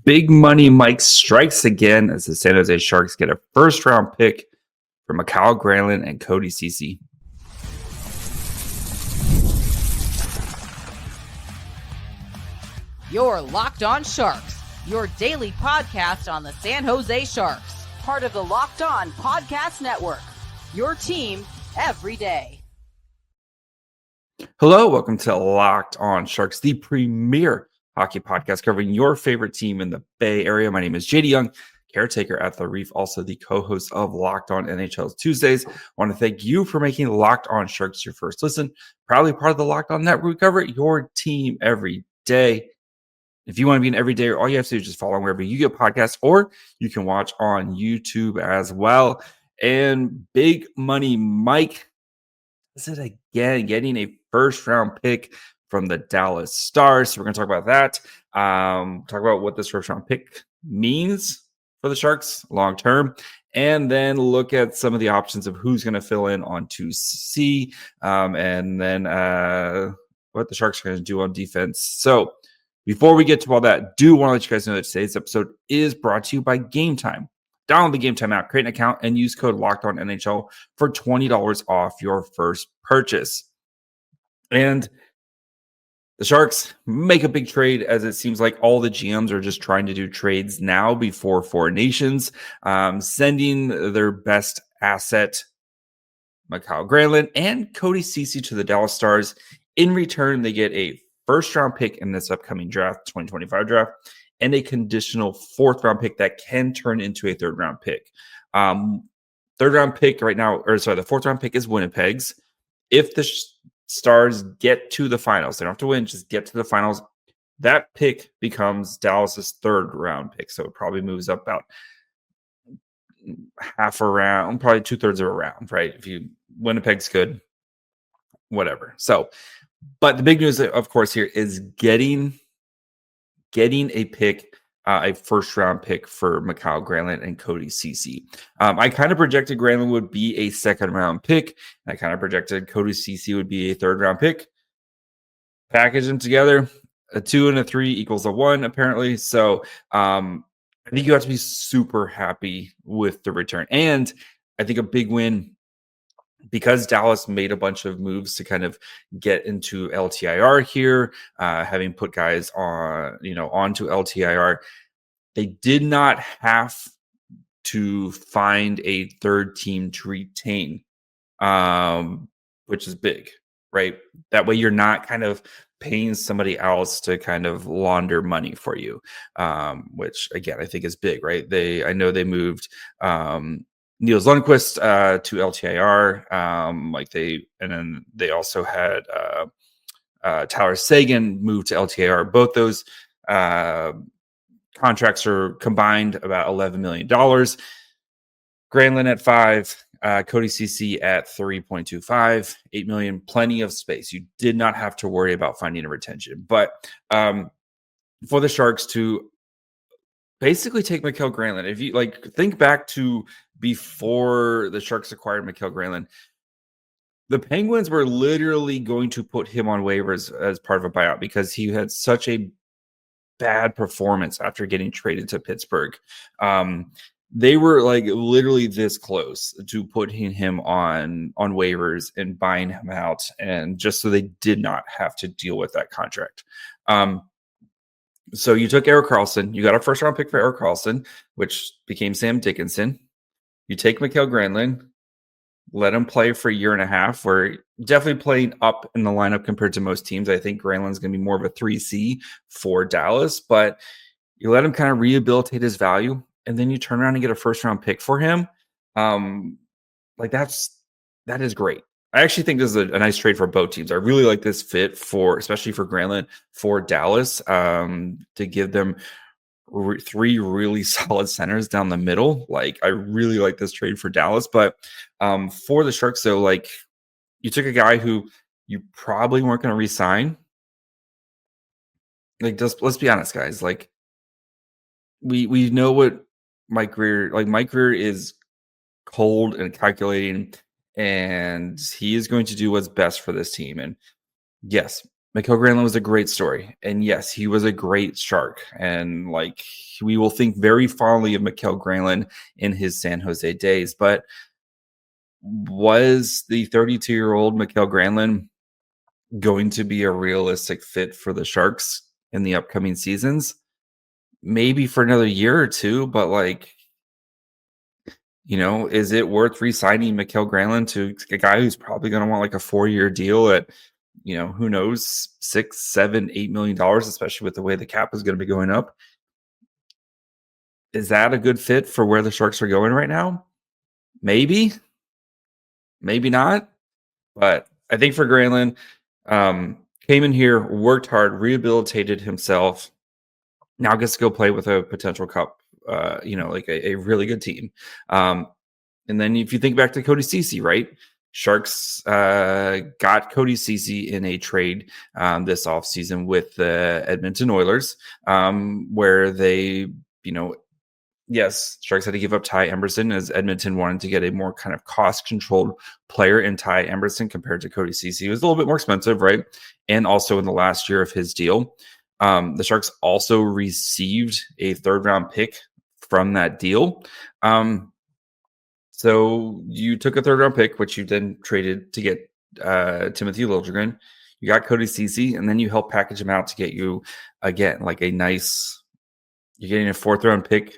Big Money Mike strikes again as the San Jose Sharks get a first-round pick for Mikael Granlund and Cody Ceci. You're Locked On Sharks, your daily podcast on the San Jose Sharks, part of the Locked On Podcast Network, your team every day. Hello, welcome to Locked On Sharks, the premier hockey podcast covering your favorite team in the Bay Area. My name is JD Young, caretaker at the Reef, also the co-host of Locked On NHL Tuesdays. I want to thank you for making Locked On Sharks your first listen. Proudly part of the Locked On Network. We cover your team every day. If you want to be an everyday, all you have to do is just follow wherever you get podcasts, or you can watch on YouTube as well. And Big Money Mike is it again, getting a first-round pick from the Dallas Stars. So we're going to talk about that. Talk about what this first-round pick means for the Sharks long-term, and then look at some of the options of who's going to fill in on 2C, and then what the Sharks are going to do on defense. So before we get to all that, do want to let you guys know that today's episode is brought to you by Game Time. Download the Game Time app, create an account, and use code LOCKEDONNHL for $20 off your first purchase. And the Sharks make a big trade, as it seems like all the GMs are just trying to do trades now before Four Nations, sending their best asset, Mikael Granlund and Cody Ceci, to the Dallas Stars. In return, they get a first-round pick in this upcoming draft, 2025 draft, and a conditional fourth-round pick that can turn into a third-round pick. Third-round pick right now, the fourth-round pick is Winnipeg's. If the Stars get to the finals, they don't have to win, just get to the finals, that pick becomes Dallas's third-round pick. So it probably moves up about half a round, probably two-thirds of a round, right? If Winnipeg's good, whatever. So, but the big news, of course, here is getting a pick, a first-round pick for Mikael Granlund and Cody Ceci. I kind of projected Granlund would be a second-round pick. And I kind of projected Cody Ceci would be a third-round pick. Package them together, a 2 and a 3 equals a 1, apparently. So I think you have to be super happy with the return. And I think a big win, because Dallas made a bunch of moves to kind of get into LTIR here, having put guys onto LTIR, they did not have to find a third team to retain, which is big, right? That way you're not kind of paying somebody else to kind of launder money for you, which again, I think is big, right? I know they moved Niels Lundqvist to LTIR, and then they also had Tyler Seguin moved to LTIR. Both those contracts are combined about $11 million. Granlund at $5 million, Cody Ceci at 3.25, $8 million, plenty of space. You did not have to worry about finding a retention. But for the Sharks to basically take Mikael Granlund, if you think back to before the Sharks acquired Mikael Granlund, the Penguins were literally going to put him on waivers as part of a buyout because he had such a bad performance after getting traded to Pittsburgh. They were literally this close to putting him on waivers and buying him out, and just so they did not have to deal with that contract. So you took Erik Karlsson. You got a first-round pick for Erik Karlsson, which became Sam Dickinson. You take Mikael Granlund, let him play for a year and a half. We're definitely playing up in the lineup compared to most teams. I think Granlund's going to be more of a 3C for Dallas, but you let him kind of rehabilitate his value, and then you turn around and get a first-round pick for him. That is great. I actually think this is a nice trade for both teams. I really like this fit especially for Granlund, for Dallas, to give them three really solid centers down the middle. I really like this trade for Dallas, but for the Sharks, though, you took a guy who you probably weren't going to re-sign. Let's be honest, guys. We know what Mike Grier is cold and calculating, and he is going to do what's best for this team. And yes, Mikael Granlund was a great story. And yes, he was a great Shark. And like we will think very fondly of Mikael Granlund in his San Jose days. But was the 32-year-old Mikael Granlund going to be a realistic fit for the Sharks in the upcoming seasons? Maybe for another year or two, but like, is it worth re-signing Mikael Granlund to a guy who's probably going to want like a 4-year deal at, who knows, $6, $7, $8 million, especially with the way the cap is going to be going up? Is that a good fit for where the Sharks are going right now? Maybe, maybe not. But I think for Granlund, came in here, worked hard, rehabilitated himself. Now gets to go play with a potential cup, like a really good team. And then if you think back to Cody Ceci, right? Sharks got Cody Ceci in a trade this offseason with the Edmonton Oilers, where they, yes, Sharks had to give up Ty Emberson as Edmonton wanted to get a more kind of cost-controlled player in Ty Emberson compared to Cody Ceci. He was a little bit more expensive, right? And also in the last year of his deal. The Sharks also received a third-round pick from that deal. So you took a third-round pick, which you then traded to get Timothy Liljegren. You got Cody Ceci, and then you helped package him out to get you, again, like a nice – you're getting a fourth-round pick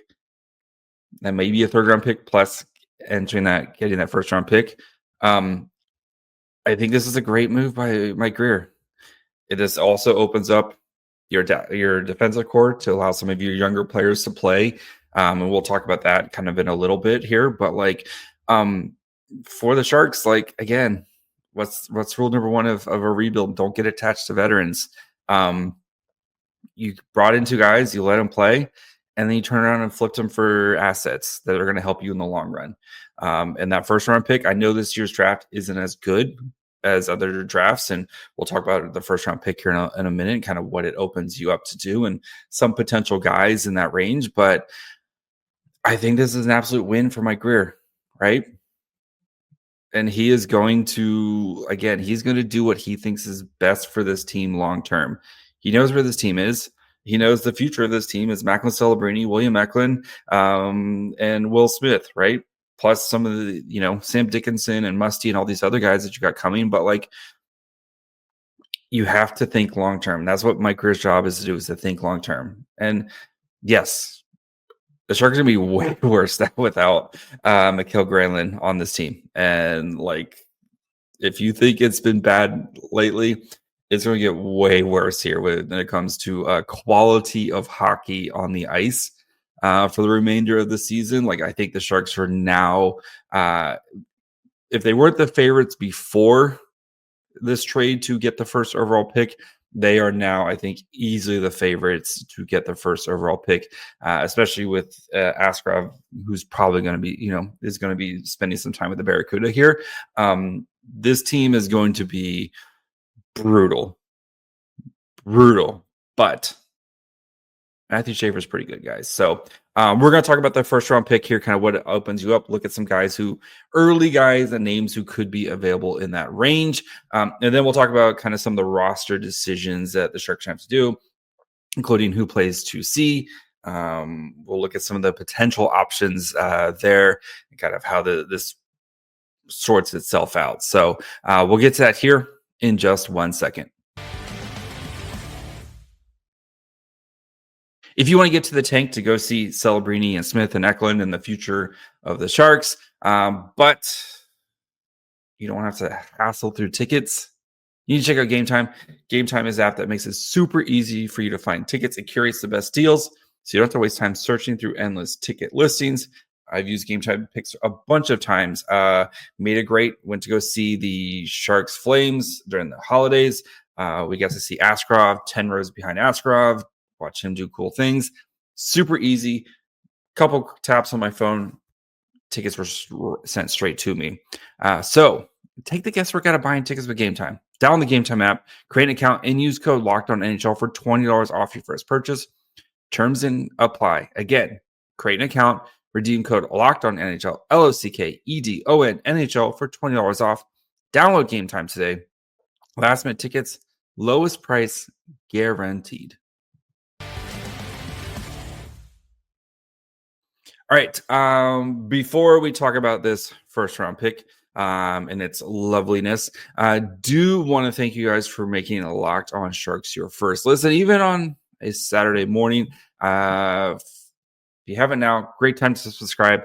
and maybe a third-round pick plus getting that first-round pick. I think this is a great move by Mike Grier. This also opens up your defensive core to allow some of your younger players to play. And we'll talk about that kind of in a little bit here. But like for the Sharks, like again, what's rule number one of a rebuild? Don't get attached to veterans. You brought in two guys, you let them play, and then you turn around and flipped them for assets that are going to help you in the long run. And that first round pick, I know this year's draft isn't as good as other drafts, and we'll talk about the first round pick here in a minute, kind of what it opens you up to do and some potential guys in that range. But I think this is an absolute win for Mike Grier, right? And he is going to, again, he's going to do what he thinks is best for this team long term. He knows where this team is. He knows the future of this team is Macklin Celebrini, William Eklund, and Will Smith, right? Plus some of the, Sam Dickinson and Musty and all these other guys that you got coming. But like, you have to think long term. That's what Mike Grier's job is to do, is to think long term. And yes, the Sharks are going to be way worse without Mikael Granlund on this team. And like, if you think it's been bad lately, it's going to get way worse here when it comes to quality of hockey on the ice for the remainder of the season. Like, I think the Sharks are now, if they weren't the favorites before this trade to get the first overall pick, they are now, I think, easily the favorites to get the first overall pick, especially with Askarov, who's probably going to be, is going to be spending some time with the Barracuda here. This team is going to be brutal, but Matthew Schaefer's pretty good, guys. So we're going to talk about the first round pick here, kind of what it opens you up. Look at some guys early guys and names who could be available in that range. And then we'll talk about kind of some of the roster decisions that the Sharks have to do, including who plays 2C. We'll look at some of the potential options there and kind of how this sorts itself out. So we'll get to that here in just 1 second. If you want to get to the tank to go see Celebrini and Smith and Eklund and the future of the Sharks, but you don't have to hassle through tickets, you need to check out Game Time. Game Time is an app that makes it super easy for you to find tickets. It curates the best deals, so you don't have to waste time searching through endless ticket listings. I've used Game Time picks a bunch of times. Made it great. Went to go see the Sharks Flames during the holidays. We got to see Askarov, 10 rows behind Askarov. Watch him do cool things. Super easy. Couple taps on my phone. Tickets were sent straight to me. So take the guesswork out of buying tickets with Game Time. Download the Game Time app, create an account, and use code LOCKEDONNHL for $20 off your first purchase. Terms and apply. Again, create an account, redeem code LOCKEDONNHL, LOCKEDON NHL for $20 off. Download Game Time today. Last minute tickets, Lowest price guaranteed. All right. Before we talk about this first round pick and its loveliness, I do want to thank you guys for making Locked On Sharks your first listen, even on a Saturday morning. If you haven't now, great time to subscribe.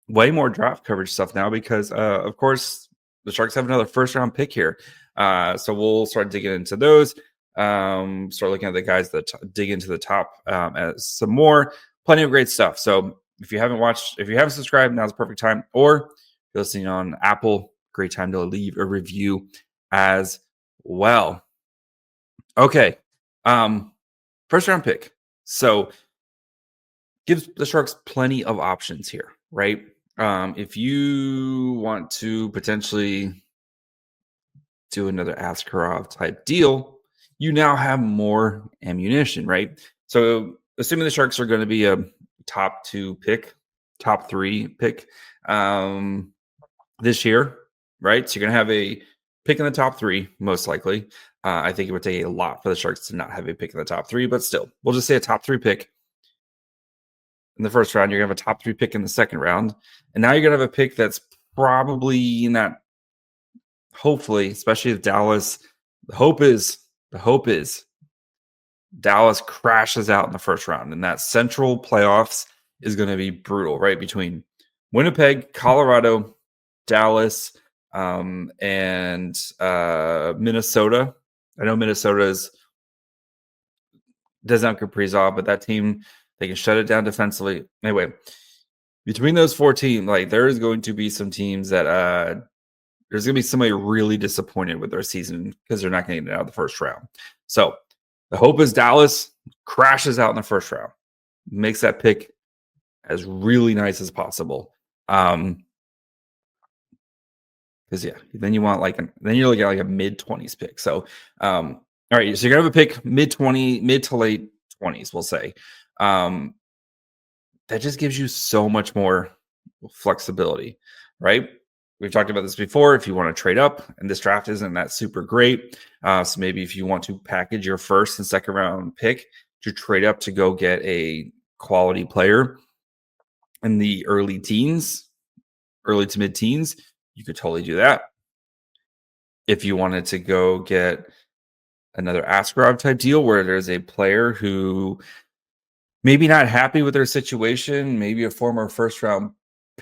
Way more draft coverage stuff now because, of course, the Sharks have another first round pick here. So we'll start digging into those. Start looking at the guys that dig into the top as some more. Plenty of great stuff. So if you haven't subscribed, now's the perfect time. Or if you're listening on Apple, great time to leave a review as well. Okay. First round pick. So gives the Sharks plenty of options here, right? If you want to potentially do another Askarov type deal, you now have more ammunition, right? So assuming the Sharks are going to be a top 3 pick this year, right? So you're going to have a pick in the top 3, most likely. I think it would take a lot for the Sharks to not have a pick in the top 3, but still, we'll just say a top 3 pick in the first round. You're going to have a top 3 pick in the second round. And now you're going to have a pick that's probably in that, hopefully, especially if Dallas, the hope is Dallas crashes out in the first round. And that central playoffs is going to be brutal, right? Between Winnipeg, Colorado, Dallas, and Minnesota. I know Minnesota doesn't have Kaprizov, but that team, they can shut it down defensively. Anyway, between those 4 teams, like there is going to be some teams that there's going to be somebody really disappointed with their season because they're not getting it out of the first round. So the hope is Dallas crashes out in the first round, makes that pick as really nice as possible. Because then you want then you're looking at like a mid-20s pick. So all right, so you're gonna have a pick mid to late 20s, we'll say. That just gives you so much more flexibility, right? We've talked about this before. If you want to trade up, and this draft isn't that super great, so maybe if you want to package your first and second round pick to trade up to go get a quality player in the early to mid teens, you could totally do that. If you wanted to go get another Askarov type deal where there's a player who maybe not happy with their situation, maybe a former first round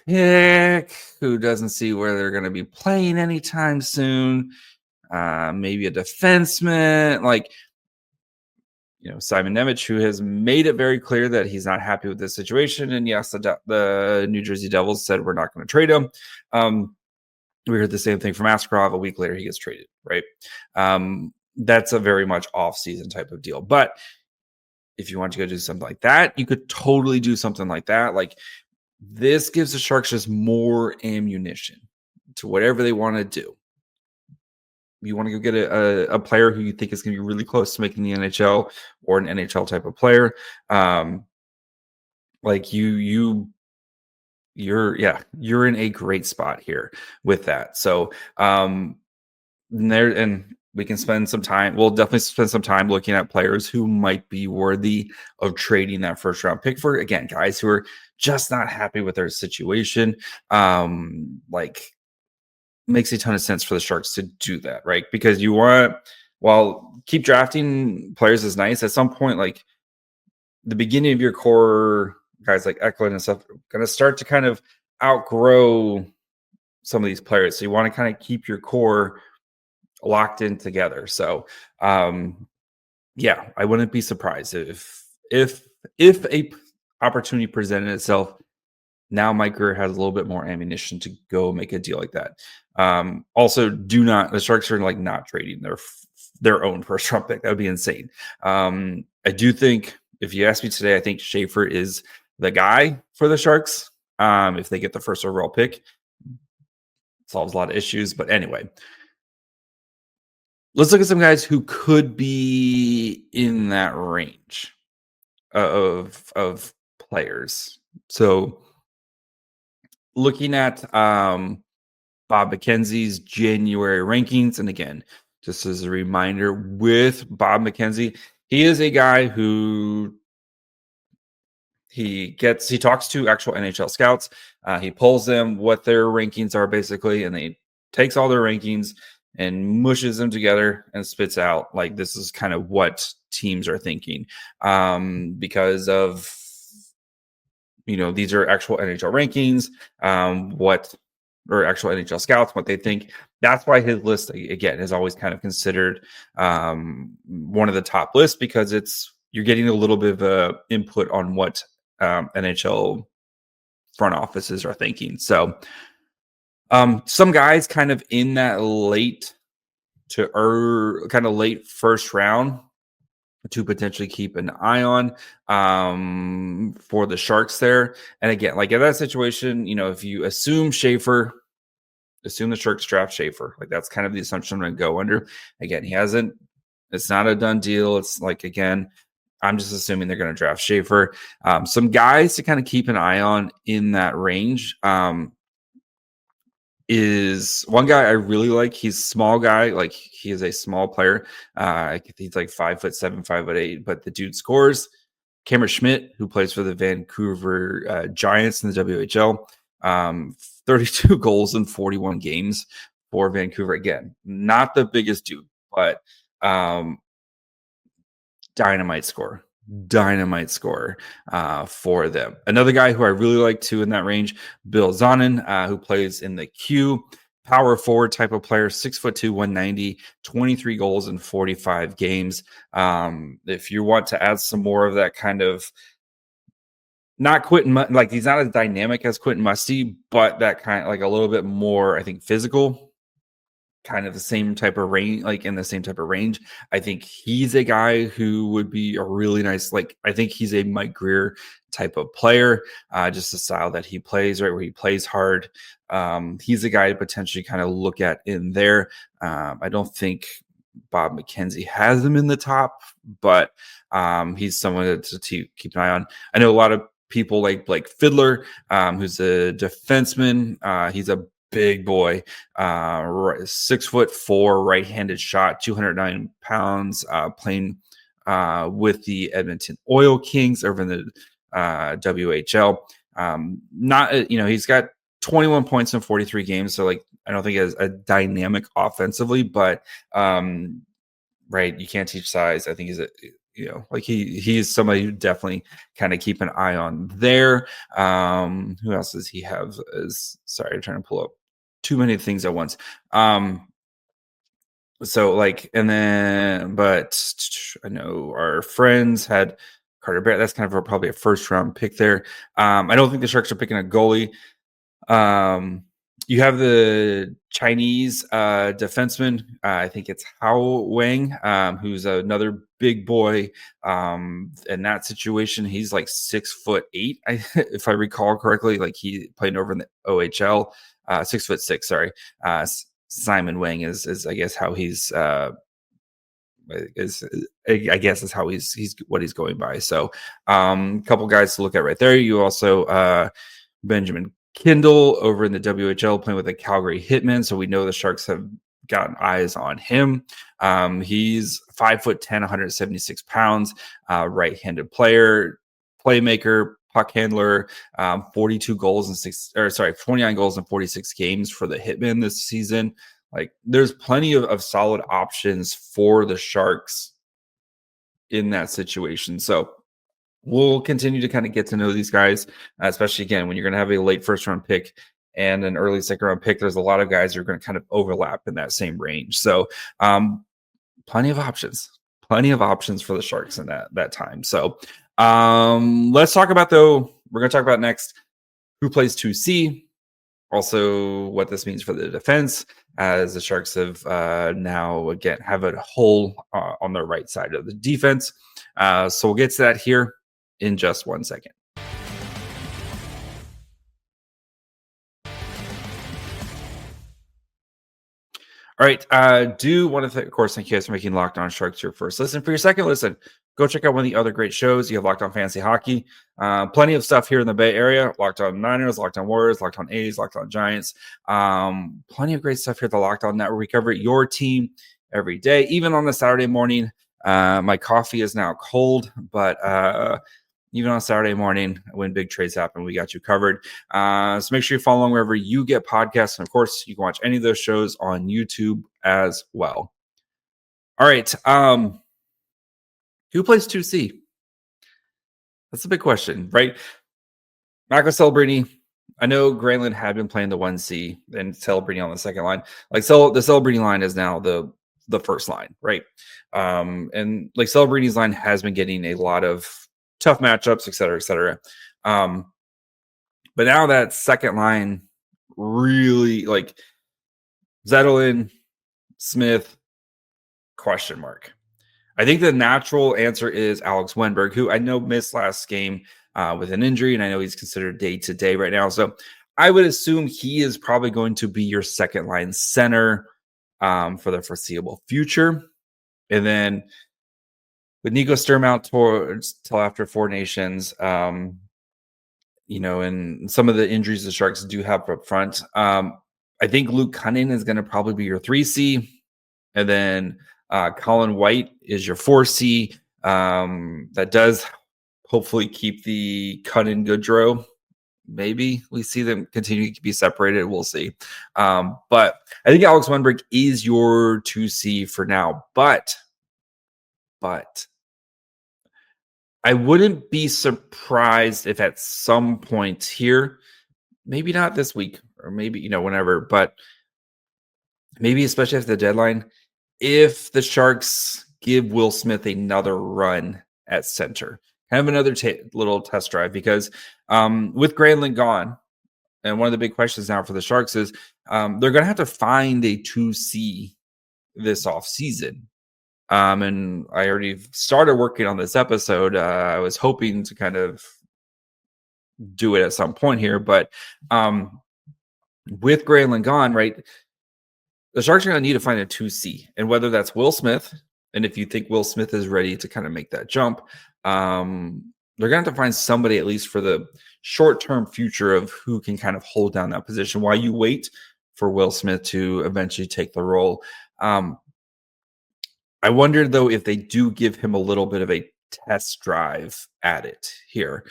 pick who doesn't see where they're going to be playing anytime soon, maybe a defenseman like Simon Nemec, who has made it very clear that he's not happy with this situation. And yes, the New Jersey Devils said we're not going to trade him. We heard the same thing from Askarov. A week later, he gets traded, right? That's a very much off-season type of deal. But if you want to go do something like that, you could totally do something like that. Like this gives the Sharks just more ammunition to whatever they want to do. You want to go get a player who you think is going to be really close to making the NHL or an NHL type of player. You're in a great spot here with that. So we can spend some time. We'll definitely spend some time looking at players who might be worthy of trading that first round pick for, again, guys who are just not happy with their situation. Makes a ton of sense for the Sharks to do that, right? Because while keep drafting players is nice, at some point, like the beginning of your core guys like Eklund and stuff are going to start to kind of outgrow some of these players. So you want to kind of keep your core locked in together. So I wouldn't be surprised if a opportunity presented itself. Now Mike Grier has a little bit more ammunition to go make a deal like that. Also, the Sharks are like not trading their own first round pick. That would be insane. I do think, if you ask me today, I think Schaefer is the guy for the Sharks. If they get the first overall pick, solves a lot of issues. But anyway, let's look at some guys who could be in that range of players. So looking at Bob McKenzie's January rankings, and again, just as a reminder, with Bob McKenzie, he is a guy who he talks to actual NHL scouts. He pulls them what their rankings are basically, and he takes all their rankings and mushes them together and spits out like this is kind of what teams are thinking, because of these are actual NHL rankings, or actual NHL scouts, what they think. That's why his list again is always kind of considered one of the top lists, because you're getting a little bit of input on what NHL front offices are thinking. So some guys kind of in that late first round to potentially keep an eye on for the Sharks there. And again, like in that situation, if you assume the Sharks draft Schaefer, like that's kind of the assumption I'm going to go under. Again, it's not a done deal. It's like, again, I'm just assuming they're going to draft Schaefer. Some guys to kind of keep an eye on in that range is one guy I really like. He's a small guy. Like he is a small player. He's like 5'7", 5'8", but the dude scores. Cameron Schmidt, who plays for the Vancouver Giants in the WHL, 32 goals in 41 games for Vancouver. Again, not the biggest dude, but dynamite score for them. Another guy who I really like too in that range, Bill Zonin, who plays in the Q, power forward type of player, 6'2", 190, 23 goals in 45 games. If you want to add some more of that kind of, not Quentin, like he's not as dynamic as Quentin Musty, but that kind of like a little bit more, I think, physical, kind of the same type of range, like in the same type of range. I think he's a guy who would be a really nice, I think he's a Mike Grier type of player, just the style that he plays, right, where he plays hard. He's a guy to potentially kind of look at in there. I don't think Bob McKenzie has him in the top, but he's someone to keep an eye on. I know a lot of people like Blake Fiddler, who's a defenseman. He's a big boy, 6'4", right-handed shot, 209 pounds, playing with the Edmonton Oil Kings over in the WHL. He's got 21 points in 43 games, so I don't think he has a dynamic offensively, but right, you can't teach size. I think he's somebody who definitely kind of keep an eye on there. Who else does he have? Sorry, I'm trying to pull up too many things at once. But I know our friends had Carter Barrett. That's kind of probably a first round pick there. I don't think the Sharks are picking a goalie. You have the Chinese defenseman. I think it's Hao Wang, who's another big boy. In that situation, he's like 6'8", if I recall correctly. Like he played over in the OHL. 6'6", sorry. Simon Wang is I guess how he's is how he's what he's going by. So a couple guys to look at right there. You also Benjamin Kindle over in the WHL playing with the Calgary Hitmen. So we know the Sharks have gotten eyes on him. He's 5'10", 176 pounds, right-handed player, playmaker, puck handler, 29 goals in 46 games for the Hitmen this season. Like there's plenty of solid options for the Sharks in that situation. So we'll continue to kind of get to know these guys, especially again, when you're going to have a late first round pick and an early second round pick, there's a lot of guys who are going to kind of overlap in that same range. So plenty of options for the Sharks in that time. So let's talk about, we're going to talk about next who plays 2C, also what this means for the defense, as the Sharks have now again have a hole on the right side of the defense. So we'll get to that here in just 1 second. All right. Do want to, of course, thank you guys for making Locked On Sharks your first listen. For your second listen, go check out one of the other great shows. You have Locked On Fantasy Hockey. Plenty of stuff here in the Bay Area. Locked On Niners, Locked On Warriors, Locked On A's, Locked On Giants. Plenty of great stuff here at the Locked On Network. We cover your team every day, even on a Saturday morning. My coffee is now cold, but even on Saturday morning when big trades happen, we got you covered. So make sure you follow along wherever you get podcasts. And of course, you can watch any of those shows on YouTube as well. All right. Who plays 2C? That's a big question, right? Mikael Celebrini. I know Granlund had been playing the 1C and Celebrini on the second line. Like, so the Celebrini line is now the first line, right? And like Celebrini's line has been getting a lot of tough matchups, et cetera, et cetera. But now that second line really, like, Zetterlund, Smith, question mark. I think the natural answer is Alex Wenberg, who I know missed last game with an injury, and I know he's considered day-to-day right now. So I would assume he is probably going to be your second line center for the foreseeable future. And then with Nico Sturm out till after Four Nations, and some of the injuries the Sharks do have up front, I think Luke Cunning is going to probably be your 3C. And then Colin White is your 4C. That does hopefully keep the Cunning Goodrow. Maybe we see them continue to be separated. We'll see. But I think Alex Wenberg is your 2C for now. But I wouldn't be surprised if at some point here, maybe not this week or maybe, whenever, but maybe especially after the deadline, if the Sharks give Will Smith another run at center, kind of another little test drive, because with Granlund gone, and one of the big questions now for the Sharks is they're going to have to find a 2C this offseason. And I already started working on this episode. I was hoping to kind of do it at some point here, but with Granlund gone, right, the Sharks are going to need to find a 2C, and whether that's Will Smith, and if you think Will Smith is ready to kind of make that jump, they're going to have to find somebody at least for the short-term future of who can kind of hold down that position while you wait for Will Smith to eventually take the role. I wonder, though, if they do give him a little bit of a test drive at it here.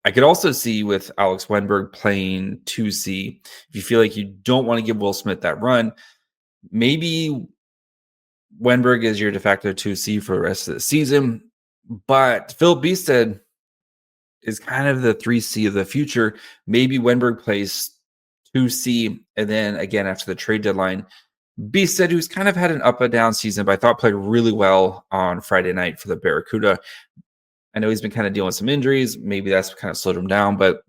I could also see with Alex Wenberg playing 2C, if you feel like you don't want to give Will Smith that run, maybe Wenberg is your de facto 2C for the rest of the season. But Phil Beested is kind of the 3C of the future. Maybe Wenberg plays 2C, and then again after the trade deadline, Beested, who's kind of had an up and down season, but I thought played really well on Friday night for the Barracuda. I know he's been kind of dealing with some injuries. Maybe that's kind of slowed him down, but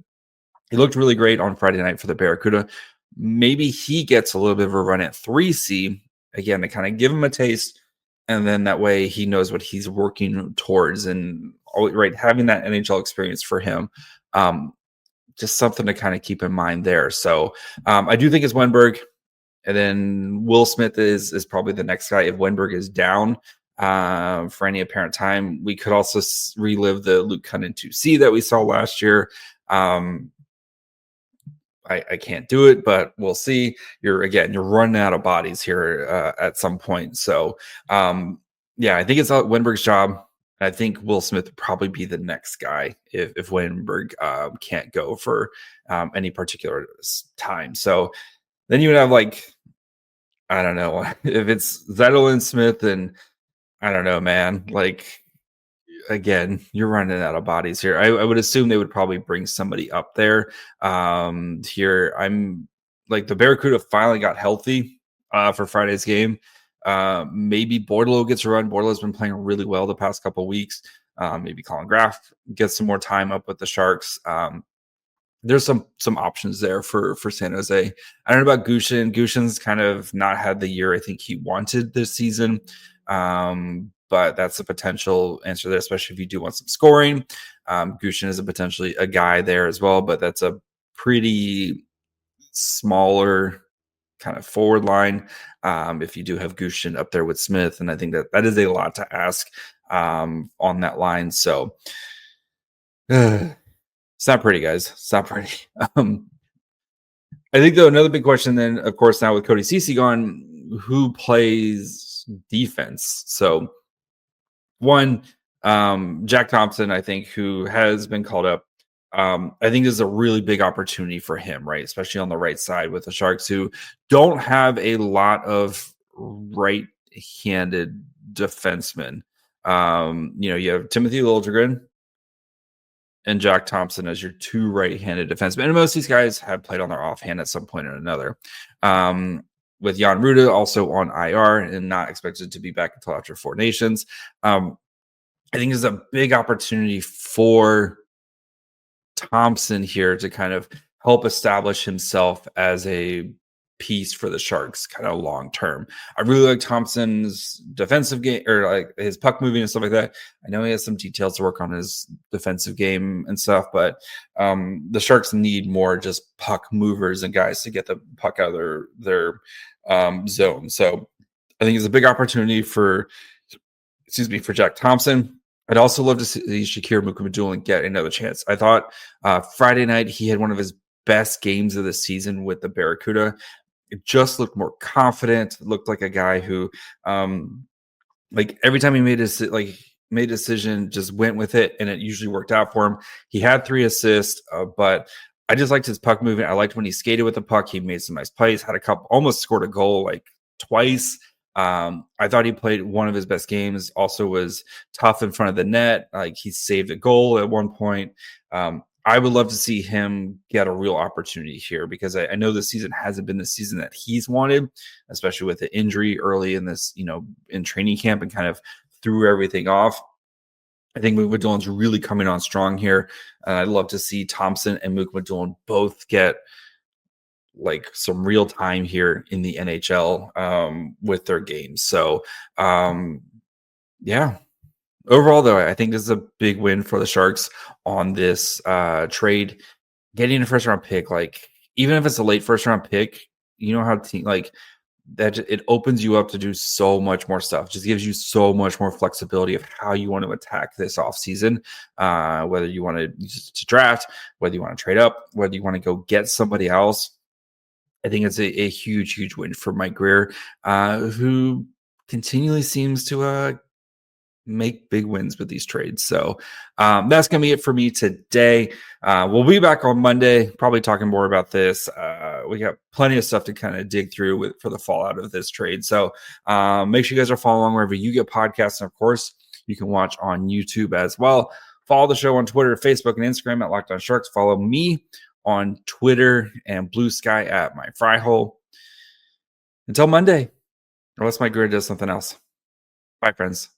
he looked really great on Friday night for the Barracuda. Maybe he gets a little bit of a run at 3C, again, to kind of give him a taste, and then that way he knows what he's working towards. And right, having that NHL experience for him, just something to kind of keep in mind there. So I do think it's Wenberg. And then Will Smith is probably the next guy if Wenberg is down for any apparent time. We could also relive the Luke Cunning 2C that we saw last year. I can't do it, but we'll see. You're running out of bodies here at some point. So I think it's Wenberg's job. I think Will Smith would probably be the next guy if Wenberg can't go for any particular time. So then you would have, like, I don't know, if it's Zetterlund, Smith, and I don't know, man. Like, again, you're running out of bodies here. I would assume they would probably bring somebody up there. Here, I'm like, the Barracuda finally got healthy for Friday's game. Maybe Bordelot gets a run. Bordelot's been playing really well the past couple of weeks. Maybe Colin Graff gets some more time up with the Sharks. There's some options there for San Jose. I don't know about Gushin. Gushin's kind of not had the year I think he wanted this season. But that's a potential answer there, especially if you do want some scoring. Gushin is potentially a guy there as well, but that's a pretty smaller kind of forward line. If you do have Gushin up there with Smith, and I think that is a lot to ask on that line. So it's not pretty, guys. It's not pretty. I think, though, another big question then, of course, now with Cody Ceci gone, who plays defense. So one, Jack Thompson, I think, who has been called up. I think this is a really big opportunity for him, right? Especially on the right side with the Sharks, who don't have a lot of right-handed defensemen. You have Timothy Liljegren and Jack Thompson as your two right-handed defensemen. And most of these guys have played on their offhand at some point or another. With Jan Ruda also on IR and not expected to be back until after Four Nations. I think it's a big opportunity for Thompson here to kind of help establish himself as a piece for the Sharks kind of long term. I really like Thompson's defensive game, or like his puck moving and stuff like that. I know he has some details to work on his defensive game and stuff, but the Sharks need more just puck movers and guys to get the puck out of their zone. So I think it's a big opportunity for Jack Thompson. I'd also love to see Shakir Mukhamadullin get another chance. I thought Friday night he had one of his best games of the season with the Barracuda. It just looked more confident. It looked like a guy who, like every time he made a decision, just went with it, and it usually worked out for him. He had 3 assists, but I just liked his puck movement. I liked when he skated with the puck. He made some nice plays. Had a couple, almost scored a goal like twice. I thought he played one of his best games. Also was tough in front of the net. Like he saved a goal at one point. I would love to see him get a real opportunity here because I know this season hasn't been the season that he's wanted, especially with the injury early in this, in training camp and kind of threw everything off. I think Mukhamadulin's really coming on strong here. I'd love to see Thompson and Mukhamadullin both get like some real time here in the NHL with their games. So, yeah. Overall, though, I think this is a big win for the Sharks on this trade. Getting a first round pick, like even if it's a late first round pick, you know how that it opens you up to do so much more stuff. Just gives you so much more flexibility of how you want to attack this offseason, whether you want to draft, whether you want to trade up, whether you want to go get somebody else. I think it's a huge, huge win for Mike Grier, who continually seems to make big wins with these trades. So that's going to be it for me today. We'll be back on Monday, probably talking more about this. We got plenty of stuff to kind of dig through for the fallout of this trade. So make sure you guys are following along wherever you get podcasts. And of course, you can watch on YouTube as well. Follow the show on Twitter, Facebook, and Instagram at Locked On Sharks. Follow me on Twitter and Blue Sky at My Fry Hole. Until Monday, unless Mike Grier does something else. Bye, friends.